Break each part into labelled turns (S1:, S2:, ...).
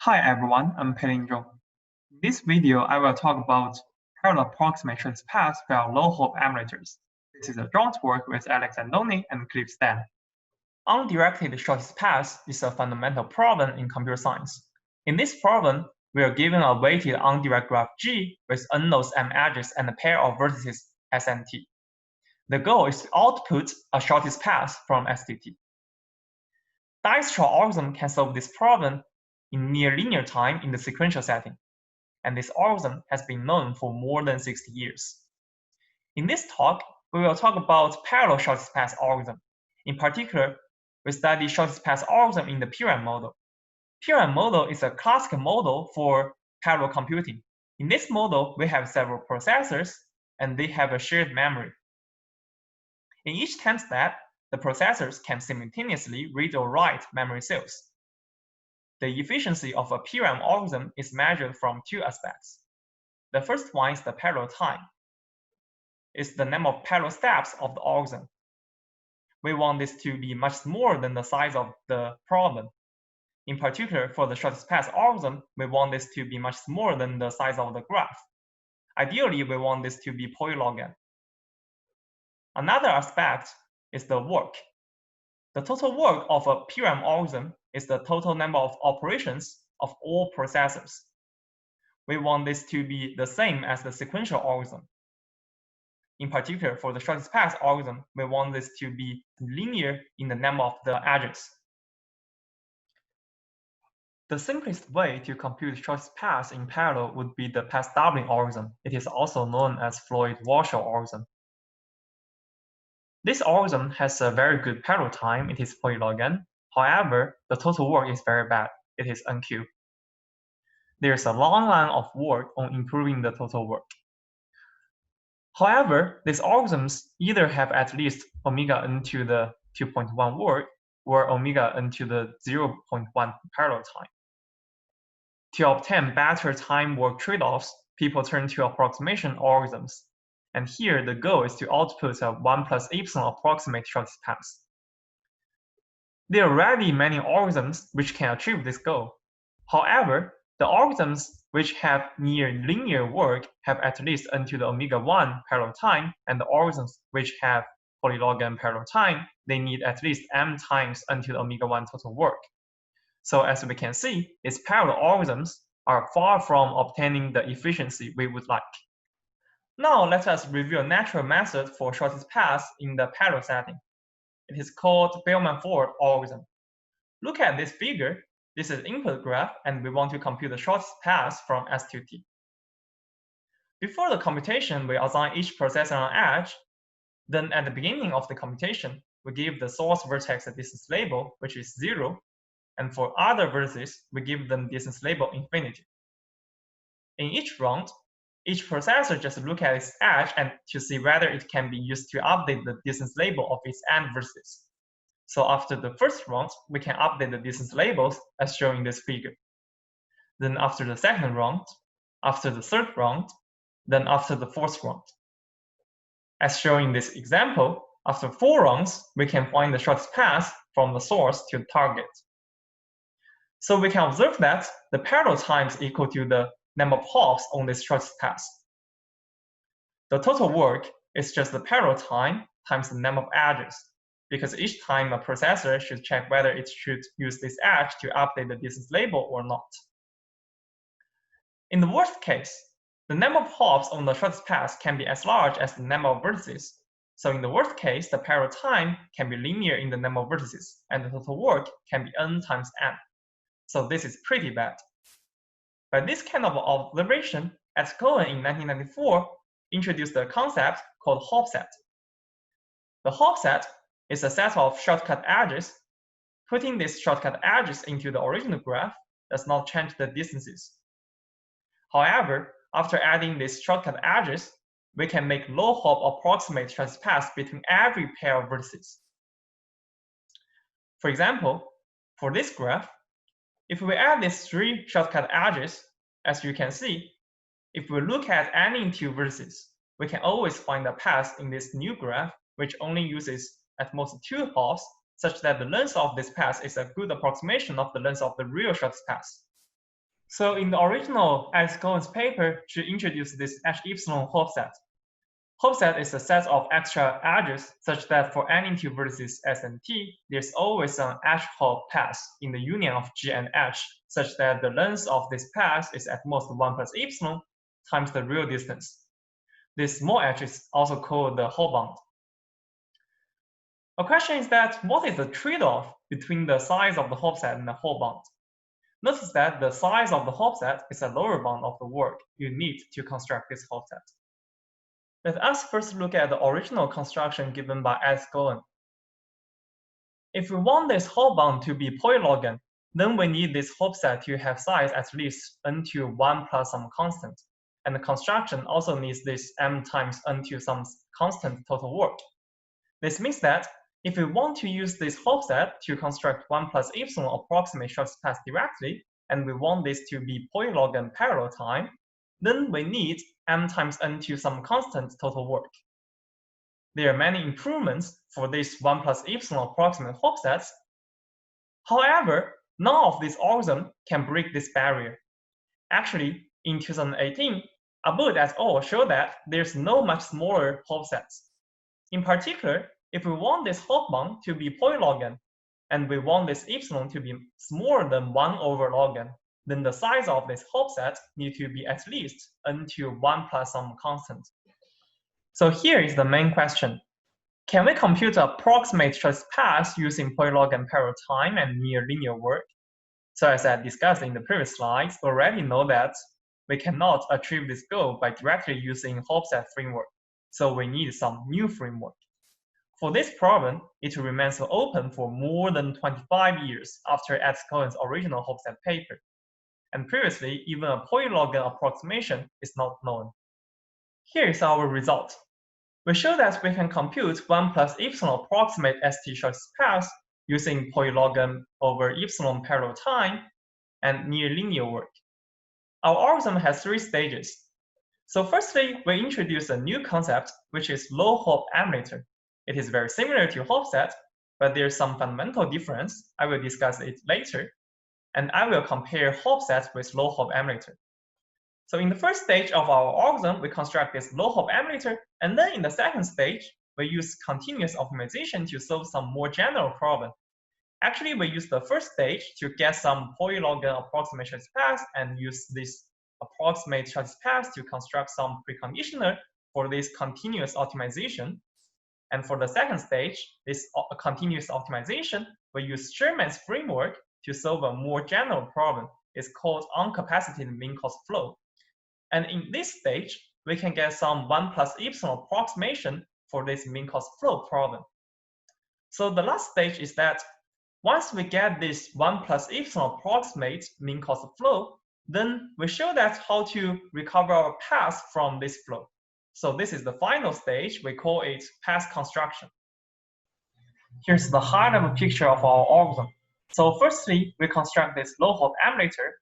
S1: Hi everyone, I'm Pelin Zhong. In this video, I will talk about parallel approximate shortest paths via low hop emulators. This is a joint work with Alex Andoni and Cliff Stan. Undirected shortest path is a fundamental problem in computer science. In this problem, we are given a weighted undirected graph G with n nodes m edges and a pair of vertices S and T. The goal is to output a shortest path from S to T. Dijkstra's algorithm can solve this problem in near linear time in the sequential setting, and this algorithm has been known for more than 60 years. In this talk, we will talk about parallel shortest path algorithm. In particular, we study shortest path algorithm in the PRAM model. PRAM model is a classical model for parallel computing. In this model, we have several processors, and they have a shared memory. In each time step, the processors can simultaneously read or write memory cells. The efficiency of a PRAM algorithm is measured from two aspects. The first one is the parallel time. It's the number of parallel steps of the algorithm. We want this to be much smaller than the size of the problem. In particular, for the shortest path algorithm, we want this to be much smaller than the size of the graph. Ideally, we want this to be polylog n. Another aspect is the work. The total work of a PRAM algorithm is the total number of operations of all processors. We want this to be the same as the sequential algorithm. In particular, for the shortest path algorithm, we want this to be linear in the number of the edges. The simplest way to compute shortest path in parallel would be the path doubling algorithm. It is also known as Floyd-Warshall algorithm. This algorithm has a very good parallel time. It is polylog n. However, the total work is very bad. It is n-cubed. There's a long line of work on improving the total work. However, these algorithms either have at least omega n to the 2.1 work or omega n to the 0.1 parallel time. To obtain better time work trade-offs, people turn to approximation algorithms. And here, the goal is to output a 1 plus epsilon approximate shortest path. There are already many algorithms which can achieve this goal. However, the algorithms which have near linear work have at least n to the omega 1 parallel time, and the algorithms which have polylog n parallel time, they need at least m times n to the omega 1 total work. So as we can see, these parallel algorithms are far from obtaining the efficiency we would like. Now let us review a natural method for shortest path in the parallel setting. It is called Bellman-Ford algorithm. Look at this figure. This is input graph, and we want to compute the shortest path from S to T. Before the computation, we assign each processor an edge. Then at the beginning of the computation, we give the source vertex a distance label, which is 0. And for other vertices, we give them distance label infinity. In each round, each processor just look at its edge and to see whether it can be used to update the distance label of its end vertices. So after the first round, we can update the distance labels as shown in this figure. Then after the second round, after the third round, then after the fourth round. As shown in this example, after 4 rounds, we can find the shortest path from the source to the target. So we can observe that the parallel time is equal to the number of hops on this shortest path. The total work is just the parallel time times the number of edges, because each time a processor should check whether it should use this edge to update the distance label or not. In the worst case, the number of hops on the shortest path can be as large as the number of vertices. So in the worst case, the parallel time can be linear in the number of vertices, and the total work can be n times n. So this is pretty bad. By this kind of observation, Ed Cohen in 1994 introduced a concept called Hopset. The Hopset is a set of shortcut edges. Putting these shortcut edges into the original graph does not change the distances. However, after adding these shortcut edges, we can make low hop approximate shortest paths between every pair of vertices. For example, for this graph, if we add these 3 shortcut edges, as you can see, if we look at any 2 vertices, we can always find a path in this new graph which only uses at most 2 hops, such that the length of this path is a good approximation of the length of the real shortest path. So in the original Alex Cohen's paper, she introduced this H-epsilon Hopset. Hopset is a set of extra edges such that for any two vertices S and T, there's always an H-hop path in the union of G and H, such that the length of this path is at most 1 plus epsilon times the real distance. This small h is also called the hop bound. A question is that what is the trade-off between the size of the hopset and the hop bound? Notice that the size of the hopset is a lower bound of the work you need to construct this hopset. Let us first look at the original construction given by Alex Cohen. If we want this hop bound to be polylogan, then we need this hopset to have size at least n to 1 plus some constant. And the construction also needs this m times n to some constant total work. This means that if we want to use this hopset to construct 1 plus epsilon approximate shortest path directly, and we want this to be polylogan parallel time, then we need m times n to some constant total work. There are many improvements for this 1 plus epsilon approximate hopsets. However, none of these algorithms can break this barrier. Actually, in 2018, Abud et al. Showed that there's no much smaller hopsets. In particular, if we want this hop bound to be polylogan, and we want this epsilon to be smaller than 1 over log n, then the size of this hopset needs to be at least n to 1 plus some constant. So here is the main question. Can we compute approximate shortest path using polylogan parallel time and near linear work? So as I discussed in the previous slides, we already know that we cannot achieve this goal by directly using Hopset framework. So we need some new framework. For this problem, it remains open for more than 25 years after Alex Cohen's original Hopset paper. And previously, even a polylogan approximation is not known. Here is our result. We show that we can compute 1 plus epsilon approximate ST shortest path using polylogan over epsilon parallel time and near linear work. Our algorithm has 3 stages. So firstly, we introduce a new concept, which is Low Hop Emulator. It is very similar to Hopset, but there's some fundamental difference. I will discuss it later. And I will compare Hopset with Low Hop Emulator. So in the first stage of our algorithm, we construct this Low Hop Emulator, and then in the second stage, we use continuous optimization to solve some more general problem. Actually, we use the first stage to get some polylogan approximate shortest path and use this approximate shortest path to construct some preconditioner for this continuous optimization. And for the second stage, this continuous optimization, we use Sherman's framework to solve a more general problem. It's called uncapacitated mean cost flow. And in this stage, we can get some 1 plus epsilon approximation for this mean cost flow problem. So the last stage is that once we get this 1 plus epsilon approximate mean cost flow, then we show that how to recover our path from this flow. So this is the final stage. We call it path construction. Here's the high-level picture of our algorithm. So firstly, we construct this Low Hop Emulator.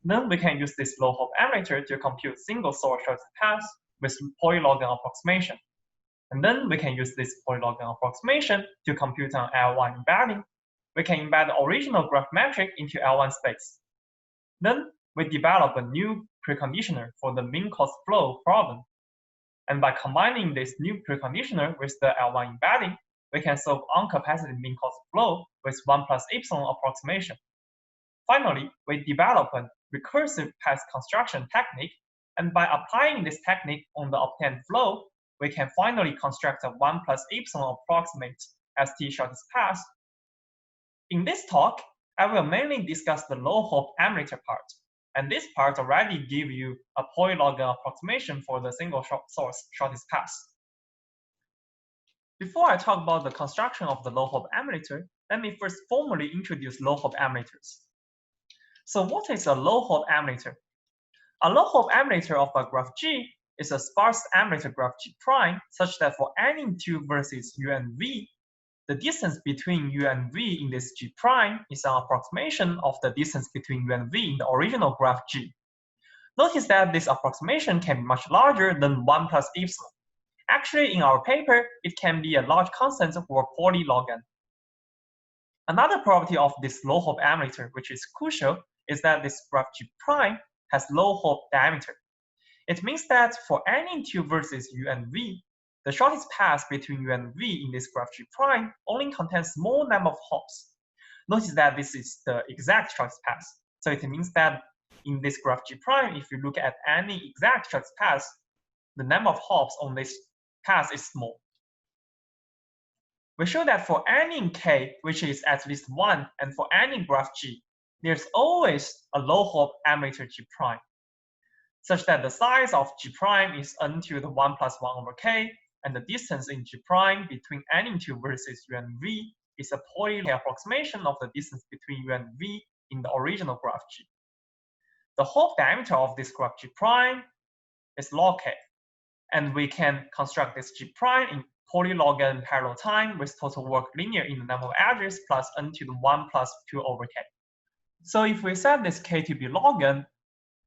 S1: Then we can use this Low Hop Emulator to compute single source shortest path with polylogan approximation. And then we can use this polylogan approximation to compute an L1 embedding. We can embed the original graph metric into L1 space. Then we develop a new preconditioner for the mean cost flow problem. And by combining this new preconditioner with the L1 embedding, we can solve uncapacitated mean cost flow with 1 plus epsilon approximation. Finally, we develop a recursive path construction technique, and by applying this technique on the obtained flow, we can finally construct a 1 plus epsilon approximate ST shortest path. In this talk, I will mainly discuss the Low Hop Emulator part, and this part already gives you a polylogan approximation for the single source shortest path. Before I talk about the construction of the Low Hop Emulator, let me first formally introduce Low Hop Emulators. So what is a Low Hop Emulator? A Low Hop Emulator of a graph G is a sparse emulator graph G prime such that for any two vertices U and V, the distance between U and V in this G prime is an approximation of the distance between U and V in the original graph G. Notice that this approximation can be much larger than 1 plus epsilon. Actually, in our paper, it can be a large constant for polylog n. Another property of this Low Hop Emulator, which is crucial, is that this graph G prime has low hop diameter. It means that for any two vertices U and V, the shortest path between U and V in this graph G prime only contains small number of hops. Notice that this is the exact shortest path. So it means that in this graph G prime, if you look at any exact shortest path, the number of hops on this path is small. We show that for any K, which is at least 1, and for any graph G, there's always a low hop emulator G prime, such that the size of G prime is n to the 1 plus 1 over K, and the distance in G prime between any two vertices U and V is a polynomial approximation of the distance between U and V in the original graph G. The hop diameter of this graph G prime is log K, and we can construct this G prime in polylog n parallel time with total work linear in the number of edges plus n to the 1 plus 2 over K. So if we set this K to be log n,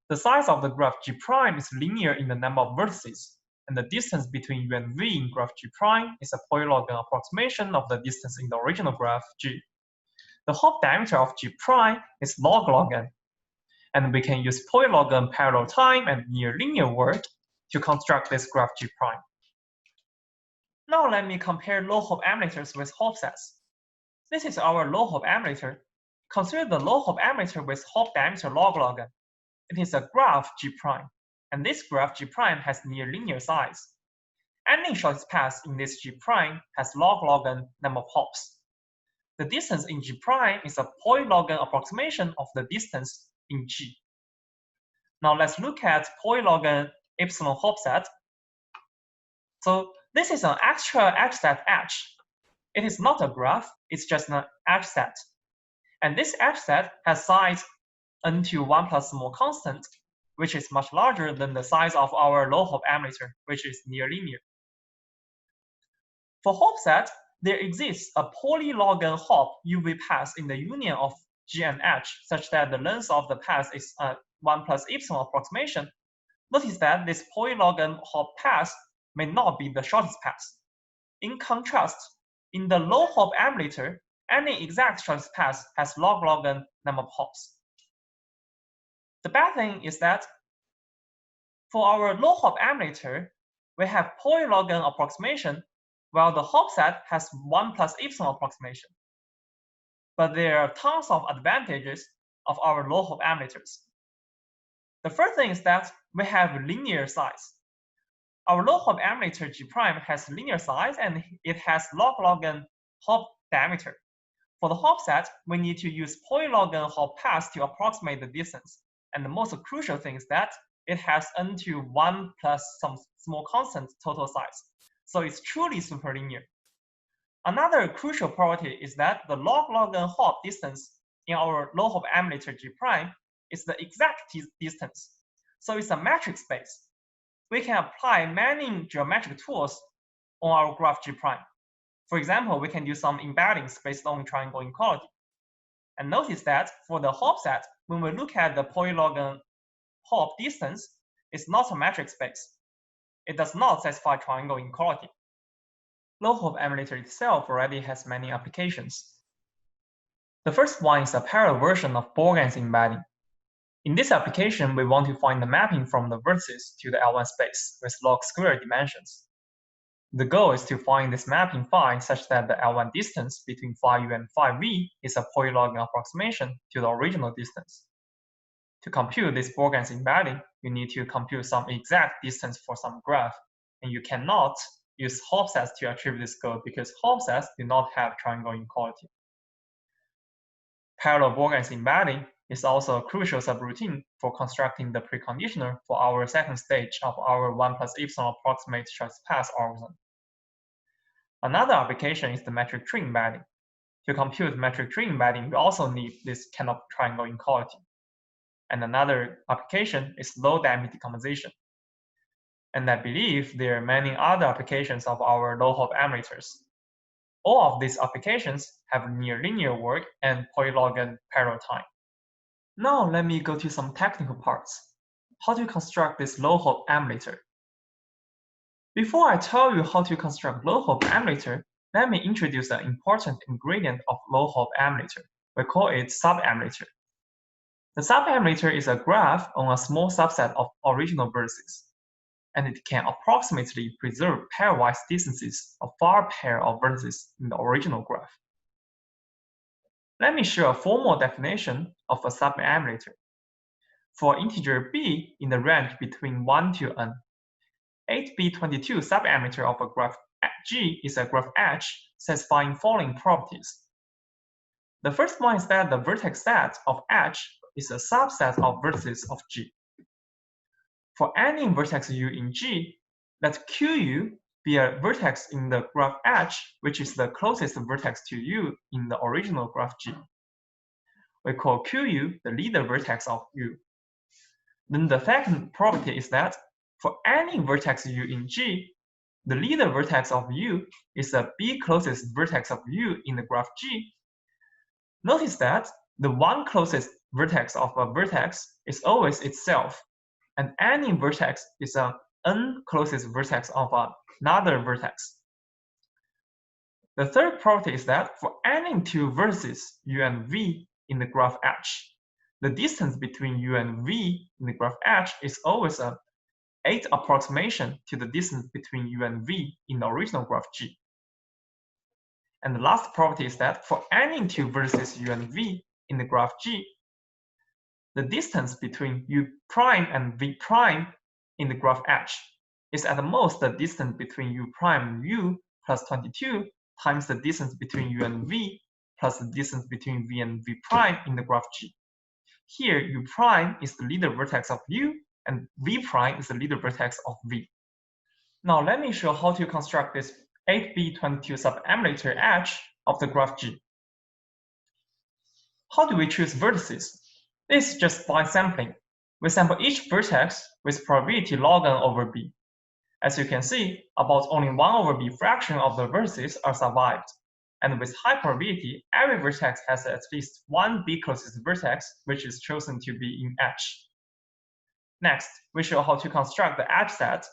S1: the size of the graph G prime is linear in the number of vertices, and the distance between U and V in graph G prime is a polylog n approximation of the distance in the original graph G. The hop diameter of G prime is log n, and we can use polylog n parallel time and near linear work to construct this graph G prime. Now let me compare low hop emulators with Hopsets. This is our low hop emulator. Consider the low hop emulator with hop diameter log n. It is a graph G prime, and this graph G prime has near linear size. Any shortest path in this G prime has log n number of hops. The distance in G prime is a polylog n approximation of the distance in G. Now let's look at polylog n epsilon Hopset. So this is an extra edge set H. It is not a graph, it's just an edge set. And this edge set has size n to 1 plus small constant, which is much larger than the size of our low hop emulator, which is near linear. For Hopset, there exists a polylog n hop UV path in the union of G and H, such that the length of the path is a 1 plus epsilon approximation. Notice that this polylog n hop path may not be the shortest path. In contrast, in the low hop emulator, any exact shortest path has log n number of hops. The bad thing is that for our low hop emulator, we have polylog n approximation, while the Hopset has 1 plus epsilon approximation. But there are tons of advantages of our low hop emulators. The first thing is that we have linear size. Our low hop emulator G prime has linear size and it has log n hop diameter. For the Hopset, we need to use polylog n hop path to approximate the distance. And the most crucial thing is that it has n to 1 plus some small constant total size. So it's truly superlinear. Another crucial property is that the log n hop distance in our low hop emulator G prime is the exact distance. So it's a metric space. We can apply many geometric tools on our graph G prime. For example, we can do some embeddings based on triangle inequality. And notice that for the Hopset, when we look at the polylog n hop distance, it's not a metric space. It does not satisfy triangle inequality. Low hop emulator itself already has many applications. The first one is a parallel version of Borgen's embedding. In this application, we want to find the mapping from the vertices to the L1 space with log square dimensions. The goal is to find this mapping phi such that the L1 distance between phi u and phi v is a polylog approximation to the original distance. To compute this Borgen's embedding, you need to compute some exact distance for some graph, and you cannot use Hopsets to achieve this goal because Hopsets do not have triangle inequality. Parallel Borgen's embedding is also a crucial subroutine for constructing the preconditioner for our second stage of our 1 plus epsilon approximate shortest path algorithm. Another application is the metric tree embedding. To compute metric tree embedding, we also need this kind of triangle inequality. And another application is low diameter decomposition. And I believe there are many other applications of our low hop emulators. All of these applications have near linear work and polylog n parallel time. Now let me go to some technical parts. How to construct this low hop emulator? Before I tell you how to construct low hop emulator, let me introduce an important ingredient of low hop emulator. We call it subemulator. The subemulator is a graph on a small subset of original vertices, and it can approximately preserve pairwise distances of far pair of vertices in the original graph. Let me show a formal definition of a subemulator. For integer b in the range between 1 to n, 8b22 subemulator of a graph G is a graph H satisfying following properties. The first one is that the vertex set of H is a subset of vertices of G. For any vertex u in G, let Qu be a vertex in the graph H, which is the closest vertex to u in the original graph G. We call Qu the leader vertex of u. Then the second property is that for any vertex u in G, the leader vertex of u is the b closest vertex of u in the graph G. Notice that the one closest vertex of a vertex is always itself, and any vertex is an n closest vertex of another vertex. The third property is that for any two vertices u and v in the graph H, the distance between u and v in the graph H is always a 8 approximation to the distance between u and v in the original graph G. And the last property is that for any two vertices u and v in the graph G, the distance between u prime and v prime in the graph H is at the most the distance between u prime and u plus 22 times the distance between u and v plus the distance between v and v prime in the graph G. Here, u prime is the leader vertex of u, and v prime is the leader vertex of v. Now let me show how to construct this 8b22 subemulator H of the graph G. How do we choose vertices? This is just by sampling. We sample each vertex with probability log n over b. As you can see, about only 1 over b fraction of the vertices are survived. And with high probability, every vertex has at least one b closest vertex, which is chosen to be in H. Next, we show how to construct the edge set.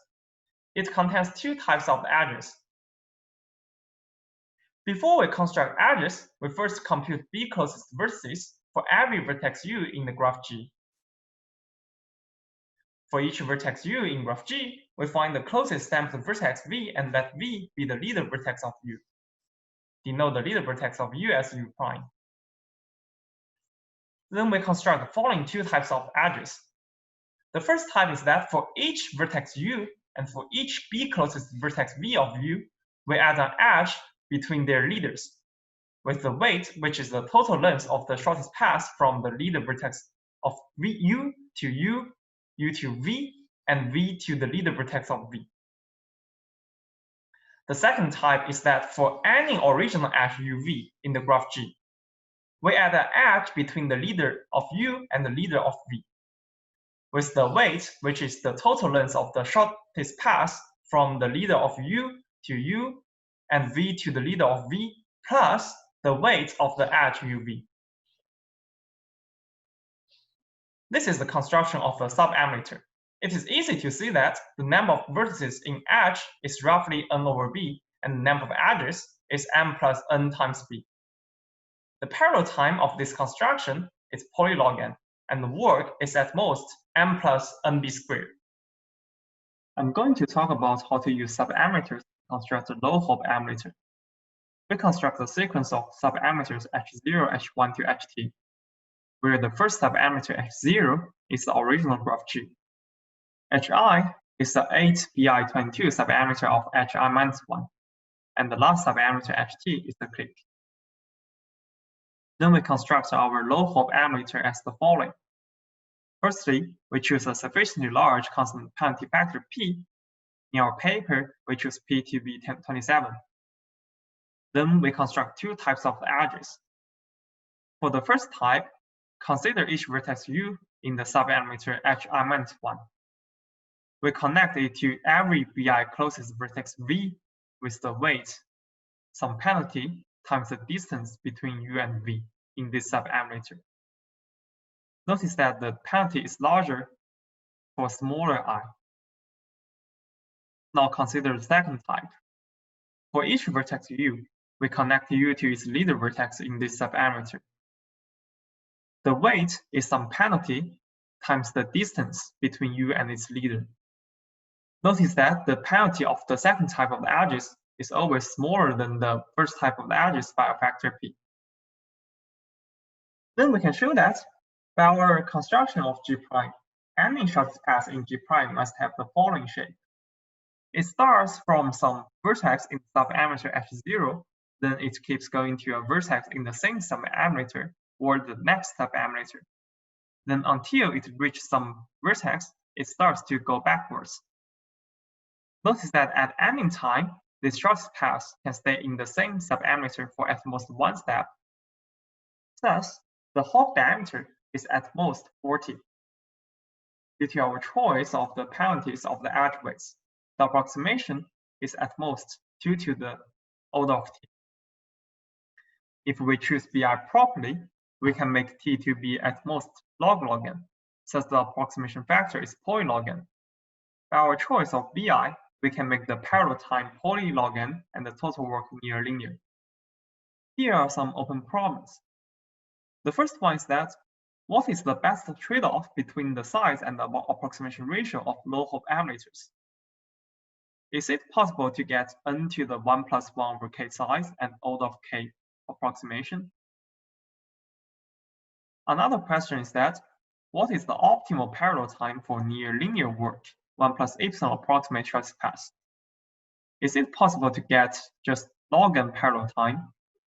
S1: It contains two types of edges. Before we construct edges, we first compute b closest vertices for every vertex u in the graph G. For each vertex u in graph G, we find the closest stamped vertex v and let v be the leader vertex of u. Denote the leader vertex of u as u prime. Then we construct the following two types of edges. The first type is that for each vertex u and for each b closest vertex v of u, we add an edge between their leaders, with the weight, which is the total length of the shortest path from the leader vertex of u to u, u to v, and v to the leader vertex of v. The second type is that for any original edge uv in the graph G, we add an edge between the leader of u and the leader of v, with the weight, which is the total length of the shortest path from the leader of u to u and v to the leader of v, plus the weight of the edge uv. This is the construction of a subemulator. It is easy to see that the number of vertices in H is roughly n over b, and the number of edges is m plus n times b. The parallel time of this construction is polylog n, and the work is at most m plus nb squared. I'm going to talk about how to use subemulators to construct a low hop emulator. We construct a sequence of subemulators h0, h1 to ht, where the first subemulator h0 is the original graph G. Hi is the 8bi22 subemulator of hi-1, and the last subemulator ht is the clique. Then we construct our low hop emulator as the following. Firstly, we choose a sufficiently large constant penalty factor p. In our paper, we choose p to be 27. Then we construct two types of edges. For the first type, consider each vertex u in the subemulator hi-1. We connect it to every bi closest vertex v with the weight, some penalty, times the distance between u and v in this subemulator. Notice that the penalty is larger for smaller I. Now consider the second type. For each vertex u, we connect u to its leader vertex in this subemulator. The weight is some penalty times the distance between you and its leader. Notice that the penalty of the second type of edges is always smaller than the first type of edges by a factor p. Then we can show that by our construction of G prime, any shortest path in G prime must have the following shape. It starts from some vertex in subemulator H0, then it keeps going to a vertex in the same subemulator or the next subemulator. Then until it reaches some vertex, it starts to go backwards. Notice that at any time, this shortest path can stay in the same subemulator for at most one step. Thus, the hop diameter is at most 40. Due to our choice of the penalties of the edge weights, the approximation is at most 2 to the order of t. If we choose bi properly, we can make t to be at most log n, since the approximation factor is polylog n. By our choice of bi, we can make the parallel time polylog n and the total work near linear. Here are some open problems. The first one is that, what is the best trade-off between the size and the approximation ratio of low hop emulators? Is it possible to get n to the 1 plus 1 over k size and order of k approximation? Another question is that, what is the optimal parallel time for near linear work, 1 plus epsilon approximate shortest path? Is it possible to get just log n parallel time